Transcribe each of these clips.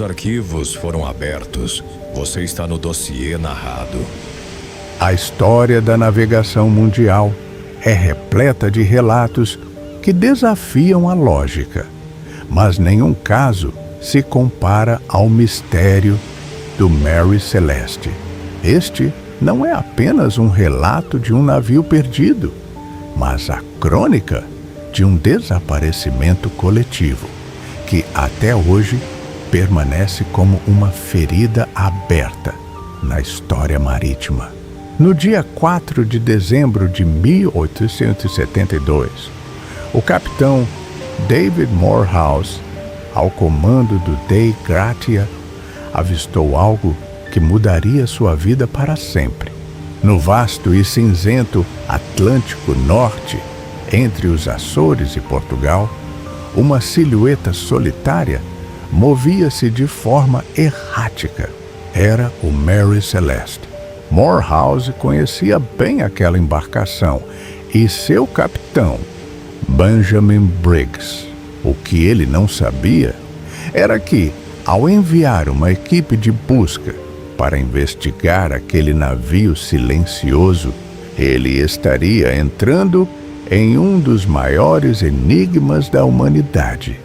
Seus arquivos foram abertos. Você está no dossiê narrado. A história da navegação mundial é repleta de relatos que desafiam a lógica, mas nenhum caso se compara ao mistério do Mary Celeste. Este não é apenas um relato de um navio perdido, mas a crônica de um desaparecimento coletivo, que até hoje permanece como uma ferida aberta na história marítima. No dia 4 de dezembro de 1872, o capitão David Morehouse, ao comando do Dei Gratia, avistou algo que mudaria sua vida para sempre. No vasto e cinzento Atlântico Norte, entre os Açores e Portugal, uma silhueta solitária movia-se de forma errática. Era o Mary Celeste. Morehouse conhecia bem aquela embarcação e seu capitão, Benjamin Briggs. O que ele não sabia era que, ao enviar uma equipe de busca para investigar aquele navio silencioso, ele estaria entrando em um dos maiores enigmas da humanidade.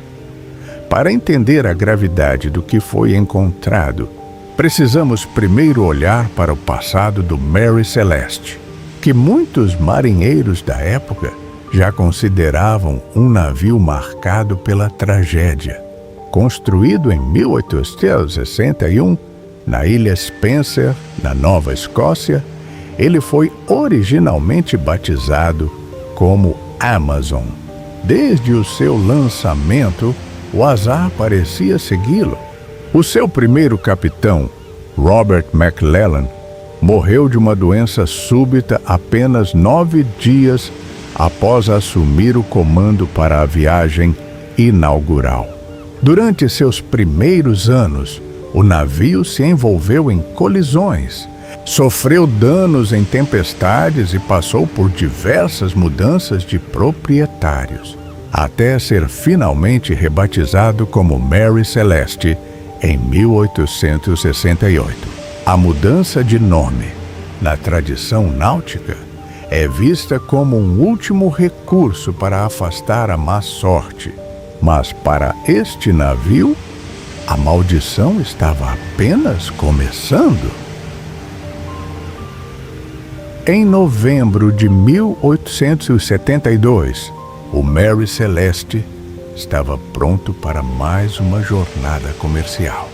Para entender a gravidade do que foi encontrado, precisamos primeiro olhar para o passado do Mary Celeste, que muitos marinheiros da época já consideravam um navio marcado pela tragédia. Construído em 1861, na ilha Spencer, na Nova Escócia, ele foi originalmente batizado como Amazon. Desde o seu lançamento, o azar parecia segui-lo. O seu primeiro capitão, Robert McLellan, morreu de uma doença súbita apenas 9 dias após assumir o comando para a viagem inaugural. Durante seus primeiros anos, o navio se envolveu em colisões, sofreu danos em tempestades e passou por diversas mudanças de proprietários, até ser finalmente rebatizado como Mary Celeste em 1868. A mudança de nome, na tradição náutica, é vista como um último recurso para afastar a má sorte. Mas para este navio, a maldição estava apenas começando. Em novembro de 1872, o Mary Celeste estava pronto para mais uma jornada comercial.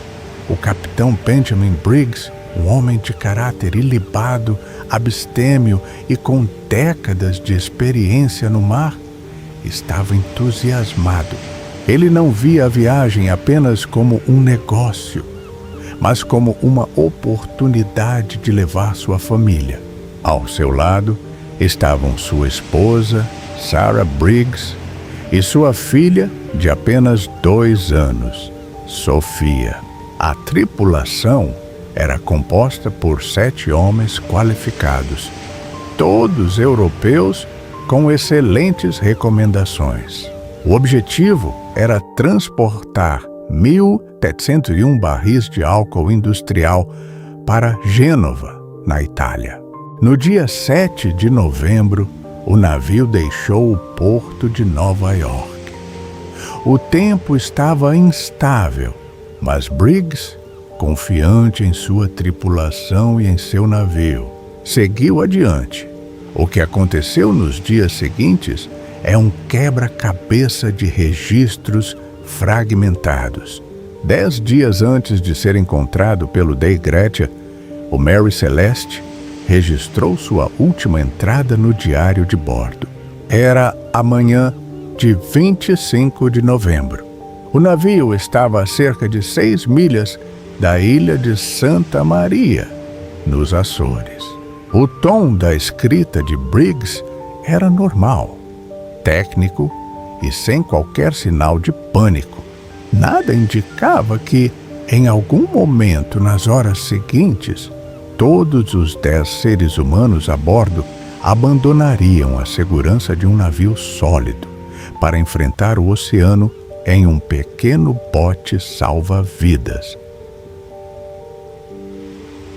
O capitão Benjamin Briggs, um homem de caráter ilibado, abstêmio e com décadas de experiência no mar, estava entusiasmado. Ele não via a viagem apenas como um negócio, mas como uma oportunidade de levar sua família. Ao seu lado estavam sua esposa, Sarah Briggs, e sua filha, de apenas 2 anos, Sofia. A tripulação era composta por 7 homens qualificados, todos europeus com excelentes recomendações. O objetivo era transportar 1.701 barris de álcool industrial para Gênova, na Itália. No dia 7 de novembro, o navio deixou o porto de Nova York. O tempo estava instável, mas Briggs, confiante em sua tripulação e em seu navio, seguiu adiante. O que aconteceu nos dias seguintes é um quebra-cabeça de registros fragmentados. 10 dias antes de ser encontrado pelo Dei Gratia, o Mary Celeste registrou sua última entrada no diário de bordo. Era a manhã de 25 de novembro. O navio estava a cerca de 6 milhas da ilha de Santa Maria, nos Açores. O tom da escrita de Briggs era normal, técnico e sem qualquer sinal de pânico. Nada indicava que, em algum momento nas horas seguintes, todos os 10 seres humanos a bordo abandonariam a segurança de um navio sólido para enfrentar o oceano em um pequeno bote salva-vidas.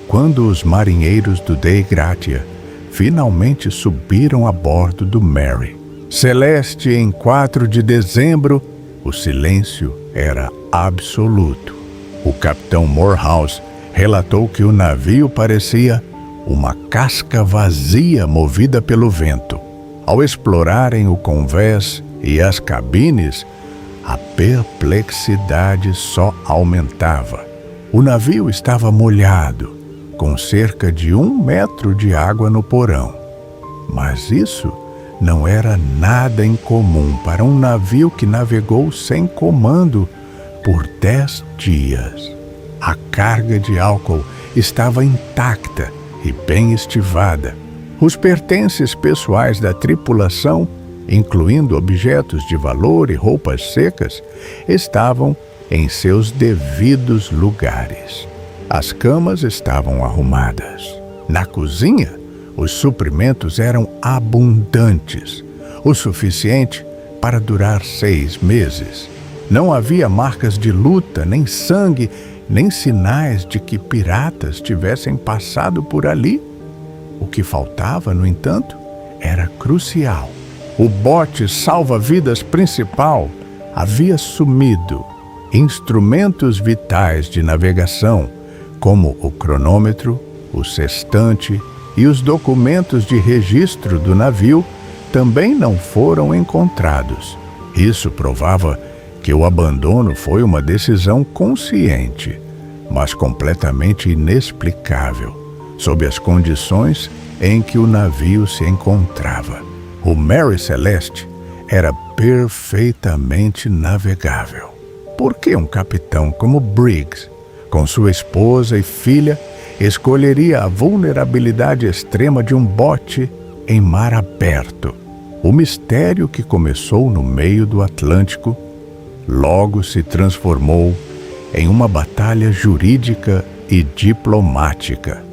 Quando os marinheiros do Dei Gratia finalmente subiram a bordo do Mary Celeste em 4 de dezembro, o silêncio era absoluto. O capitão Morehouse relatou que o navio parecia uma casca vazia movida pelo vento. Ao explorarem o convés e as cabines, a perplexidade só aumentava. O navio estava molhado, com cerca de 1 metro de água no porão. Mas isso não era nada incomum para um navio que navegou sem comando por 10 dias. A carga de álcool estava intacta e bem estivada. Os pertences pessoais da tripulação, incluindo objetos de valor e roupas secas, estavam em seus devidos lugares. As camas estavam arrumadas. Na cozinha, os suprimentos eram abundantes, o suficiente para durar 6 meses. Não havia marcas de luta, nem sangue, nem sinais de que piratas tivessem passado por ali. O que faltava, no entanto, era crucial. O bote salva-vidas principal havia sumido. Instrumentos vitais de navegação, como o cronômetro, o sextante e os documentos de registro do navio, também não foram encontrados. Isso provava que o abandono foi uma decisão consciente, mas completamente inexplicável, sob as condições em que o navio se encontrava. O Mary Celeste era perfeitamente navegável. Por que um capitão como Briggs, com sua esposa e filha, escolheria a vulnerabilidade extrema de um bote em mar aberto? O mistério que começou no meio do Atlântico logo se transformou em uma batalha jurídica e diplomática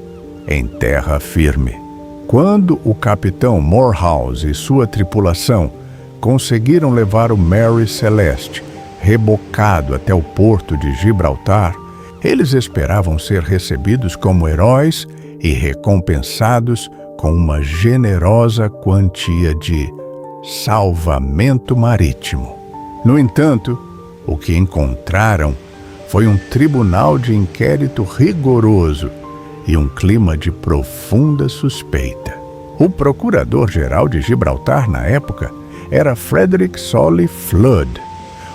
em terra firme. Quando o capitão Morehouse e sua tripulação conseguiram levar o Mary Celeste rebocado até o porto de Gibraltar, eles esperavam ser recebidos como heróis e recompensados com uma generosa quantia de salvamento marítimo. No entanto, o que encontraram foi um tribunal de inquérito rigoroso e um clima de profunda suspeita. O procurador-geral de Gibraltar na época era Frederick Solly Flood,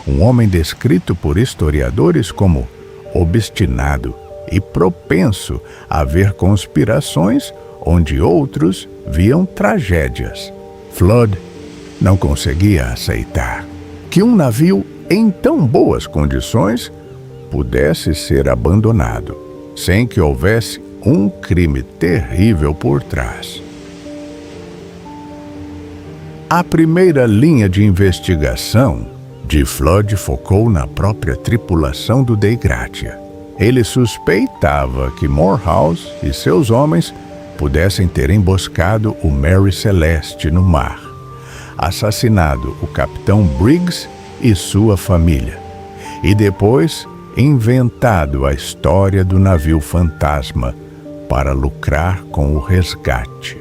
um homem descrito por historiadores como obstinado e propenso a ver conspirações onde outros viam tragédias. Flood não conseguia aceitar que um navio em tão boas condições pudesse ser abandonado, sem que houvesse um crime terrível por trás. A primeira linha de investigação de Flood focou na própria tripulação do Dei Gratia. Ele suspeitava que Morehouse e seus homens pudessem ter emboscado o Mary Celeste no mar, assassinado o capitão Briggs e sua família, e depois inventado a história do navio fantasma para lucrar com o resgate.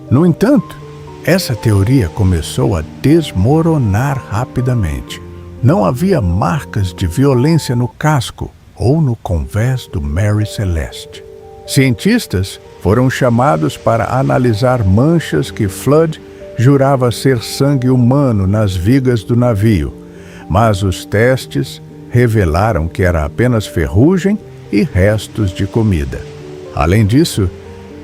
No entanto, essa teoria começou a desmoronar rapidamente. Não havia marcas de violência no casco ou no convés do Mary Celeste. Cientistas foram chamados para analisar manchas que Flood jurava ser sangue humano nas vigas do navio, mas os testes revelaram que era apenas ferrugem e restos de comida. Além disso,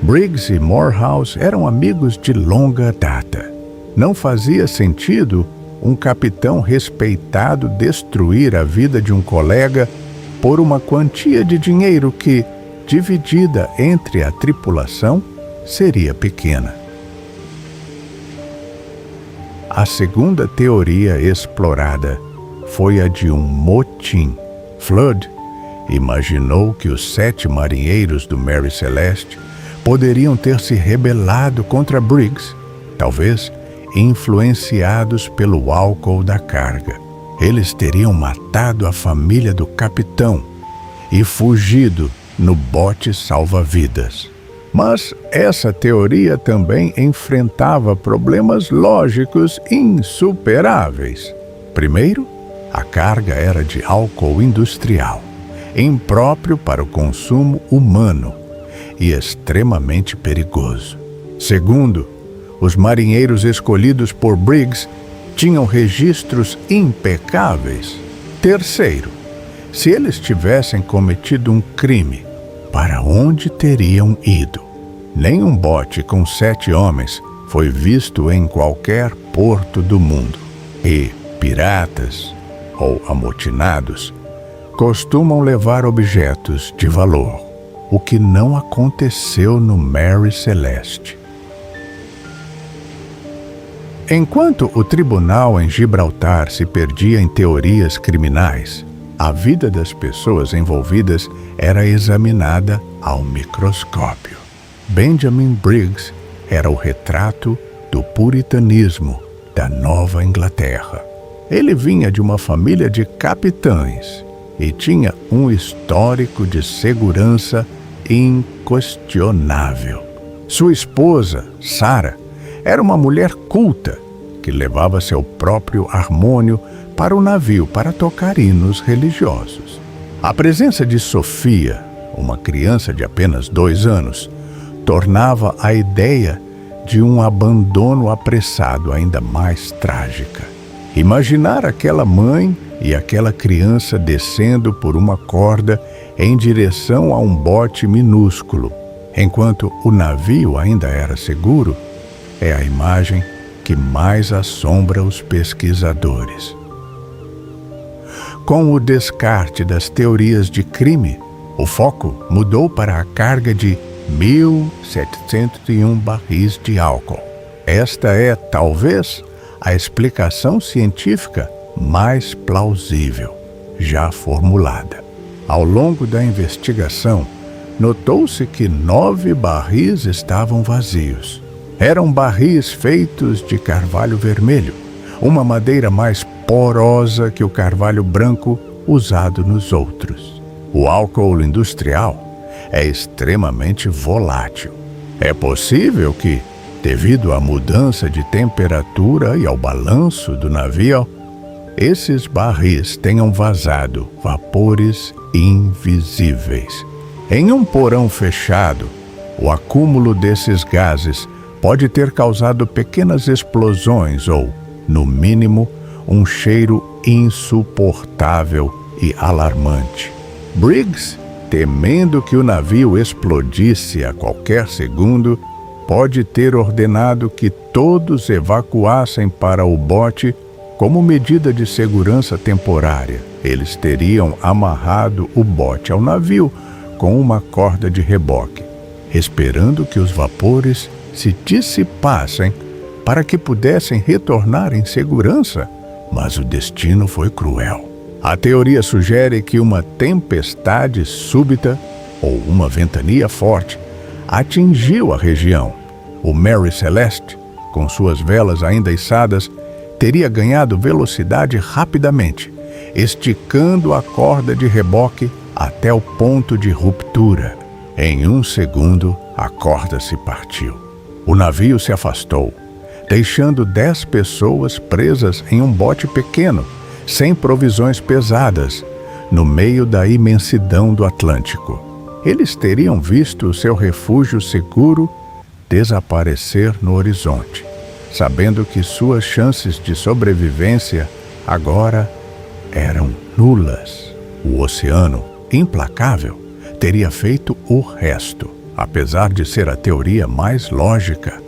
Briggs e Morehouse eram amigos de longa data. Não fazia sentido um capitão respeitado destruir a vida de um colega por uma quantia de dinheiro que, dividida entre a tripulação, seria pequena. A segunda teoria explorada foi a de um motim. Flood imaginou que os 7 marinheiros do Mary Celeste poderiam ter se rebelado contra Briggs, talvez influenciados pelo álcool da carga. eles teriam matado a família do capitão e fugido no bote salva-vidas. Mas essa teoria também enfrentava problemas lógicos insuperáveis. Primeiro, a carga era de álcool industrial, impróprio para o consumo humano e extremamente perigoso. Segundo, os marinheiros escolhidos por Briggs tinham registros impecáveis. Terceiro, se eles tivessem cometido um crime, para onde teriam ido? Nenhum bote com 7 homens foi visto em qualquer porto do mundo. E piratas, ou amotinados, costumam levar objetos de valor, o que não aconteceu no Mary Celeste. Enquanto o tribunal em Gibraltar se perdia em teorias criminais, a vida das pessoas envolvidas era examinada ao microscópio. Benjamin Briggs era o retrato do puritanismo da Nova Inglaterra. Ele vinha de uma família de capitães e tinha um histórico de segurança inquestionável. Sua esposa, Sarah, era uma mulher culta que levava seu próprio harmônio para o navio para tocar hinos religiosos. A presença de Sofia, uma criança de apenas 2 anos, tornava a ideia de um abandono apressado ainda mais trágica. Imaginar aquela mãe e aquela criança descendo por uma corda em direção a um bote minúsculo, enquanto o navio ainda era seguro, é a imagem que mais assombra os pesquisadores. Com o descarte das teorias de crime, o foco mudou para a carga de 1.701 barris de álcool. Esta é, talvez, a explicação científica mais plausível, já formulada. Ao longo da investigação, notou-se que 9 barris estavam vazios. Eram barris feitos de carvalho vermelho, uma madeira mais porosa que o carvalho branco usado nos outros. O álcool industrial é extremamente volátil. É possível que, devido à mudança de temperatura e ao balanço do navio, esses barris tenham vazado vapores invisíveis. Em um porão fechado, o acúmulo desses gases pode ter causado pequenas explosões ou, no mínimo, um cheiro insuportável e alarmante. Briggs, temendo que o navio explodisse a qualquer segundo, pode ter ordenado que todos evacuassem para o bote como medida de segurança temporária. Eles teriam amarrado o bote ao navio com uma corda de reboque, esperando que os vapores se dissipassem para que pudessem retornar em segurança, mas o destino foi cruel. A teoria sugere que uma tempestade súbita ou uma ventania forte atingiu a região. O Mary Celeste, com suas velas ainda içadas, teria ganhado velocidade rapidamente, esticando a corda de reboque até o ponto de ruptura. Em 1 segundo, a corda se partiu. O navio se afastou, deixando 10 pessoas presas em um bote pequeno, sem provisões pesadas, no meio da imensidão do Atlântico. Eles teriam visto o seu refúgio seguro desaparecer no horizonte, sabendo que suas chances de sobrevivência agora eram nulas. O oceano, implacável, teria feito o resto. Apesar de ser a teoria mais lógica,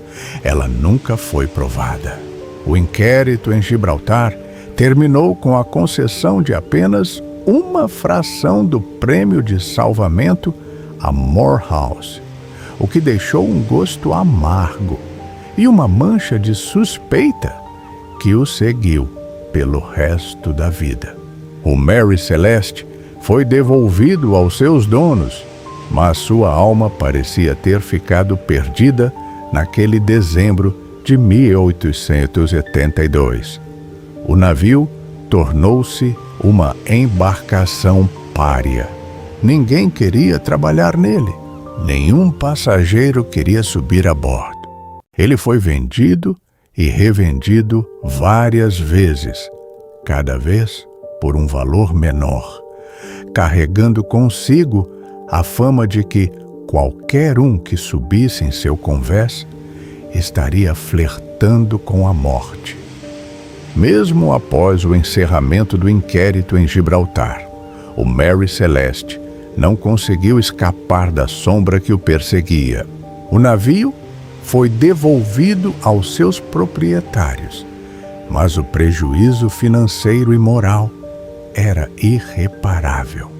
ela nunca foi provada. O inquérito em Gibraltar terminou com a concessão de apenas uma fração do prêmio de salvamento a Morehouse, o que deixou um gosto amargo e uma mancha de suspeita que o seguiu pelo resto da vida. O Mary Celeste foi devolvido aos seus donos, mas sua alma parecia ter ficado perdida naquele dezembro de 1872. O navio tornou-se uma embarcação pária. Ninguém queria trabalhar nele. Nenhum passageiro queria subir a bordo. Ele foi vendido e revendido várias vezes, cada vez por um valor menor, carregando consigo a fama de que qualquer um que subisse em seu convés estaria flertando com a morte. Mesmo após o encerramento do inquérito em Gibraltar, o Mary Celeste não conseguiu escapar da sombra que o perseguia. O navio foi devolvido aos seus proprietários, mas o prejuízo financeiro e moral era irreparável.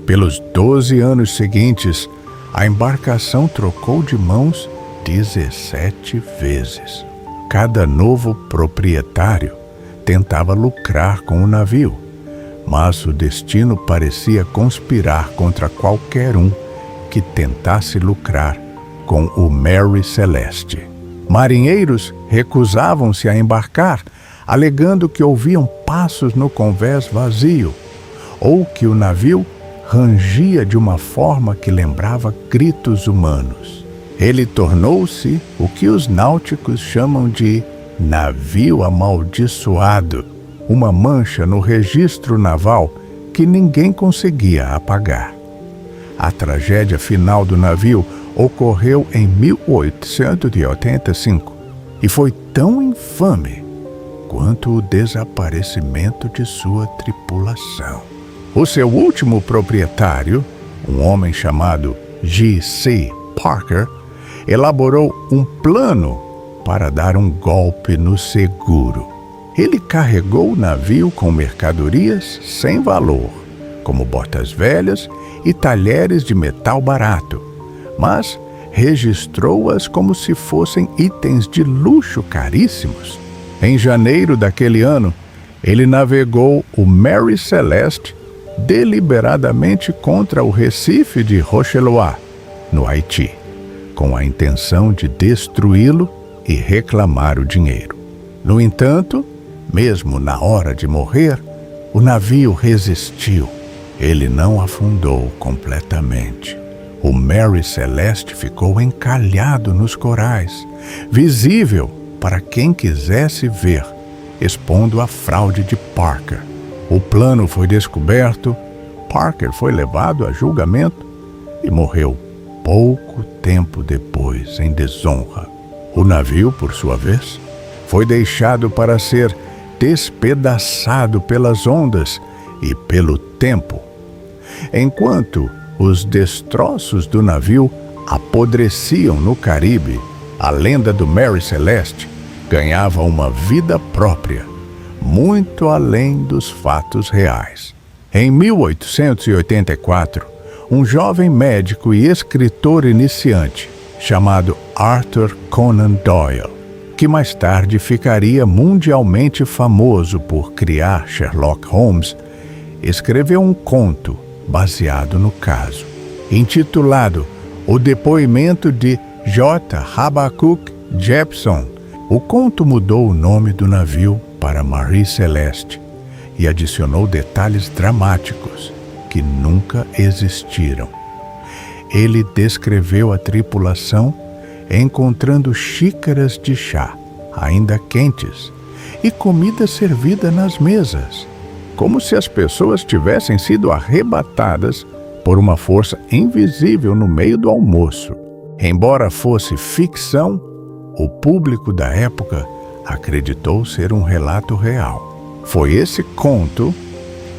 Pelos 12 anos seguintes, a embarcação trocou de mãos 17 vezes. Cada novo proprietário tentava lucrar com o navio, mas o destino parecia conspirar contra qualquer um que tentasse lucrar com o Mary Celeste. Marinheiros recusavam-se a embarcar, alegando que ouviam passos no convés vazio, ou que o navio rangia de uma forma que lembrava gritos humanos. Ele tornou-se o que os náuticos chamam de navio amaldiçoado, uma mancha no registro naval que ninguém conseguia apagar. A tragédia final do navio ocorreu em 1885 e foi tão infame quanto o desaparecimento de sua tripulação. O seu último proprietário, um homem chamado G.C. Parker, elaborou um plano para dar um golpe no seguro. Ele carregou o navio com mercadorias sem valor, como botas velhas e talheres de metal barato, mas registrou-as como se fossem itens de luxo caríssimos. Em janeiro daquele ano, ele navegou o Mary Celeste deliberadamente contra o Recife de Rochelois, no Haiti, com a intenção de destruí-lo e reclamar o dinheiro. No entanto, mesmo na hora de morrer, o navio resistiu. Ele não afundou completamente. O Mary Celeste ficou encalhado nos corais, visível para quem quisesse ver, expondo a fraude de Parker. O plano foi descoberto, Parker foi levado a julgamento e morreu pouco tempo depois, em desonra. O navio, por sua vez, foi deixado para ser despedaçado pelas ondas e pelo tempo. Enquanto os destroços do navio apodreciam no Caribe, a lenda do Mary Celeste ganhava uma vida própria, muito além dos fatos reais. Em 1884, um jovem médico e escritor iniciante, chamado Arthur Conan Doyle, que mais tarde ficaria mundialmente famoso por criar Sherlock Holmes, escreveu um conto baseado no caso, intitulado O Depoimento de J. Habakkuk Jepson. O conto mudou o nome do navio para Marie Celeste e adicionou detalhes dramáticos que nunca existiram. Ele descreveu a tripulação encontrando xícaras de chá, ainda quentes, e comida servida nas mesas, como se as pessoas tivessem sido arrebatadas por uma força invisível no meio do almoço. Embora fosse ficção, o público da época acreditou ser um relato real. Foi esse conto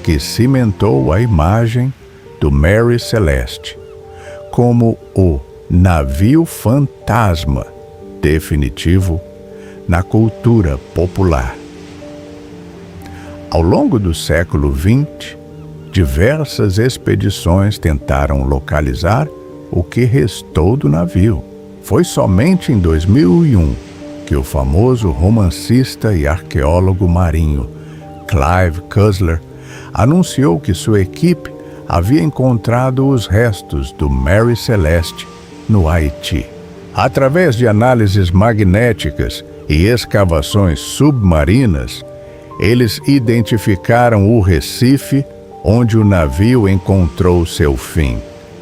que cimentou a imagem do Mary Celeste como o navio fantasma definitivo na cultura popular. Ao longo do século XX, diversas expedições tentaram localizar o que restou do navio. Foi somente em 2001 que o famoso romancista e arqueólogo marinho Clive Cussler anunciou que sua equipe havia encontrado os restos do Mary Celeste no Haiti. Através de análises magnéticas e escavações submarinas, eles identificaram o Recife, onde o navio encontrou seu fim.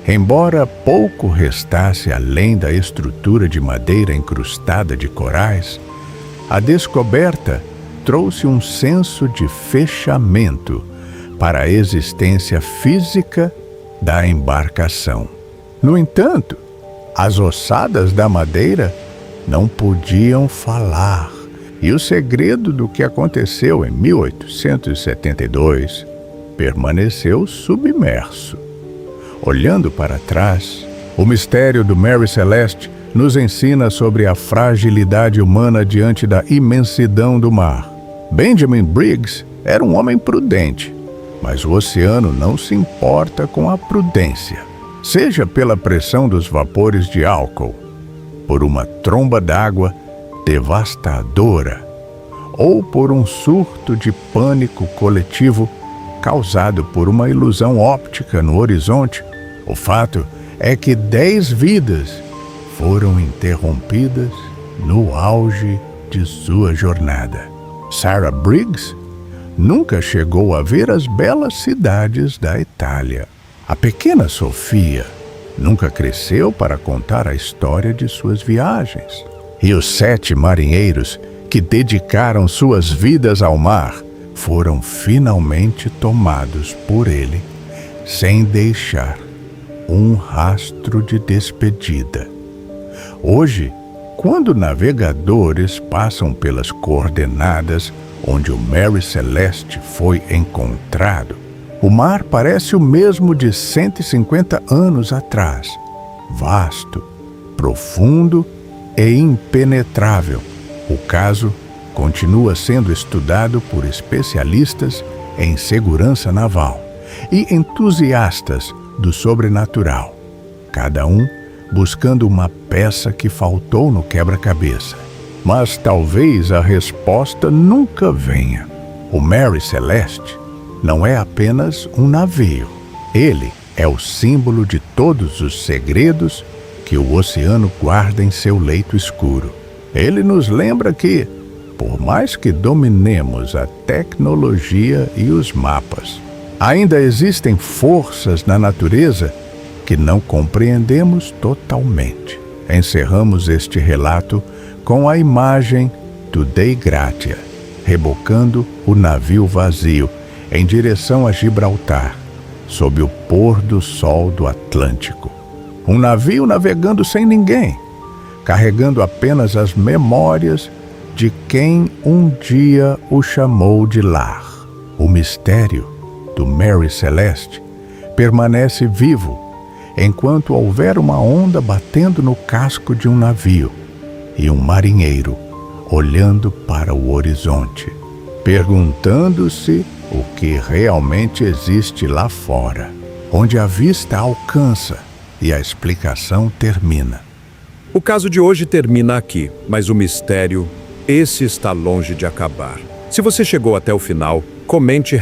Embora pouco restasse além da estrutura de madeira incrustada de corais, a descoberta trouxe um senso de fechamento para a existência física da embarcação. No entanto, as ossadas da madeira não podiam falar, e o segredo do que aconteceu em 1872 permaneceu submerso. Olhando para trás, o mistério do Mary Celeste nos ensina sobre a fragilidade humana diante da imensidão do mar. Benjamin Briggs era um homem prudente, mas o oceano não se importa com a prudência. Seja pela pressão dos vapores de álcool, por uma tromba d'água devastadora, ou por um surto de pânico coletivo causado por uma ilusão óptica no horizonte, o fato é que 10 vidas foram interrompidas no auge de sua jornada. Sarah Briggs nunca chegou a ver as belas cidades da Itália. A pequena Sofia nunca cresceu para contar a história de suas viagens. E os 7 marinheiros que dedicaram suas vidas ao mar foram finalmente tomados por ele, sem deixar um rastro de despedida. Hoje, quando navegadores passam pelas coordenadas onde o Mary Celeste foi encontrado, o mar parece o mesmo de 150 anos atrás, vasto, profundo e impenetrável. O caso continua sendo estudado por especialistas em segurança naval e entusiastas do sobrenatural, cada um buscando uma peça que faltou no quebra-cabeça. Mas talvez a resposta nunca venha. O Mary Celeste não é apenas um navio. Ele é o símbolo de todos os segredos que o oceano guarda em seu leito escuro. Ele nos lembra que, por mais que dominemos a tecnologia e os mapas, ainda existem forças na natureza que não compreendemos totalmente. Encerramos este relato com a imagem do Dei Gratia, rebocando o navio vazio em direção a Gibraltar, sob o pôr do sol do Atlântico. Um navio navegando sem ninguém, carregando apenas as memórias de quem um dia o chamou de lar. O mistério do Mary Celeste permanece vivo enquanto houver uma onda batendo no casco de um navio e um marinheiro olhando para o horizonte, perguntando-se o que realmente existe lá fora, onde a vista alcança e a explicação termina. O caso de hoje termina aqui, mas o mistério, esse está longe de acabar. Se você chegou até o final, comente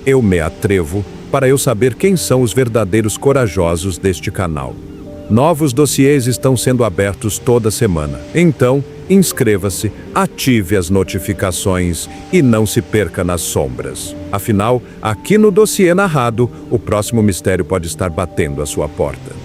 #EuMeAtrevo para eu saber quem são os verdadeiros corajosos deste canal. Novos dossiês estão sendo abertos toda semana. Então, inscreva-se, ative as notificações e não se perca nas sombras. Afinal, aqui no Dossiê Narrado, o próximo mistério pode estar batendo à sua porta.